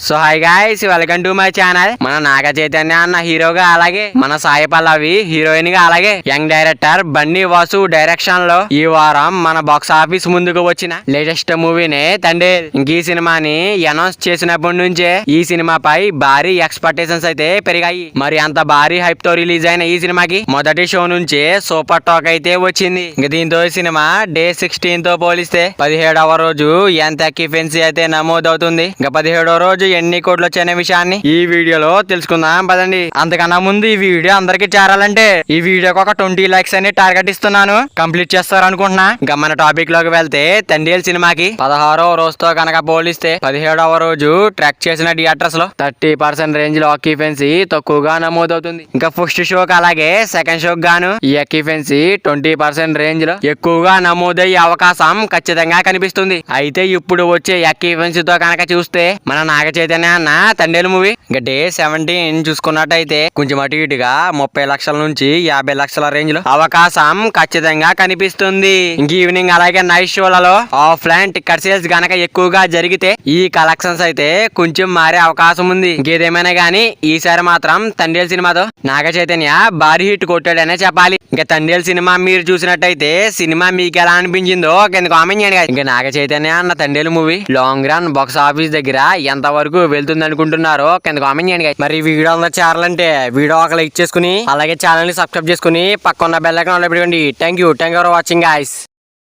So hi guys, welcome to my channel. మన నాగ చైతన్య అన్న హీరోగా, అలాగే మన సాయి పల్లవి హీరోయిన్ గా, అలాగే young director Bunny Vasu direction లో ఈ వారం మన బాక్స్ ఆఫీస్ ముందుకు వచ్చిన లేటెస్ట్ మూవీనే తండేల్. ఇంక ఈ సినిమాని అనౌన్స్ చేసినప్పటి నుంచే ఈ సినిమాపై భారీ ఎక్స్పెక్టేషన్స్ అయితే పెరిగాయి. మరి అంత భారీ హైప్ తో రిలీజ్ అయిన ఈ సినిమాకి మొదటి షో నుంచే సూపర్ టాక్ అయితే వచ్చింది. ఇంక దీంతో ఈ సినిమా డే 16 తో పోలిస్తే 17వ రోజు ఎంత ఎక్కిఫెన్సీ అయితే నమోదవుతుంది. ఇంకా 17వ రోజు ఎన్ని కోట్లు వచ్చాయనే విషయాన్ని ఈ వీడియోలో తెలుసుకుందాం పదండి. అంతకన్నా ముందు ఈ వీడియో అందరికి చేరాలంటే ఈ వీడియోకి ఒక 20 లైక్స్ అని టార్గెట్ ఇస్తున్నాను. కంప్లీట్ చేస్తారు అనుకుంటున్నా. ఇంకా మన టాపిక్ లోకి వెళ్తే, తండేల్ సినిమాకి 16వ రోజుతో కనుక పోలిస్తే 17వ రోజు ట్రాక్ చేసిన థియేటర్స్ లో 30% రేంజ్ లో ఆక్యుపెన్సీ తక్కువగా నమోదవుతుంది. ఇంకా ఫస్ట్ షోకి అలాగే సెకండ్ షోకి గాను ఈ ఆక్యుపెన్సీ 20% రేంజ్ లో ఎక్కువగా నమోదయ్యే అవకాశం ఖచ్చితంగా కనిపిస్తుంది. అయితే ఇప్పుడు వచ్చే ఆక్యుపెన్సీతో కనుక చూస్తే మన నాగ చైతన్య అన్న తండేల్ మూవీ ఇంకా డే 17 చూసుకున్నట్టయితే కొంచెం అటు ఇటుగా 30 లక్షల నుంచి 50 లక్షల రేంజ్ లో అవకాశం ఖచ్చితంగా కనిపిస్తుంది. ఇంక ఈవినింగ్ అలాగే నైట్ షోలలో ఆఫ్లైన్ టికెట్ సేల్స్ గనక ఎక్కువగా జరిగితే ఈ కలెక్షన్స్ అయితే కొంచెం మారే అవకాశం ఉంది. ఇంకేదేమైనా గానీ ఈసారి మాత్రం తండేల్ సినిమాతో నాగ చైతన్య భారీ హిట్ కొట్టాడనే చెప్పాలి. ఇంకా తండేల్ సినిమా మీరు చూసినట్టయితే సినిమా మీకు ఎలా అనిపించిందో కింద కామెంట్ చేయండి. ఇంకా నాగ చైతన్య అన్న Thandel movie long run box office దగ్గర ఎంత వరకు వెళ్తుంది అనుకుంటున్నారో కింద కామెంట్ చేయండి. మరి వీడియో అందరూ చేరాలంటే వీడియో ఒక లైక్ చేసుకుని అలాగే ఛానల్ ని సబ్స్క్రైబ్ చేసుకుని పక్కన బెల్ ఐకాన్ ఆన్ లో పెట్టుకోండి. Thank you for watching guys.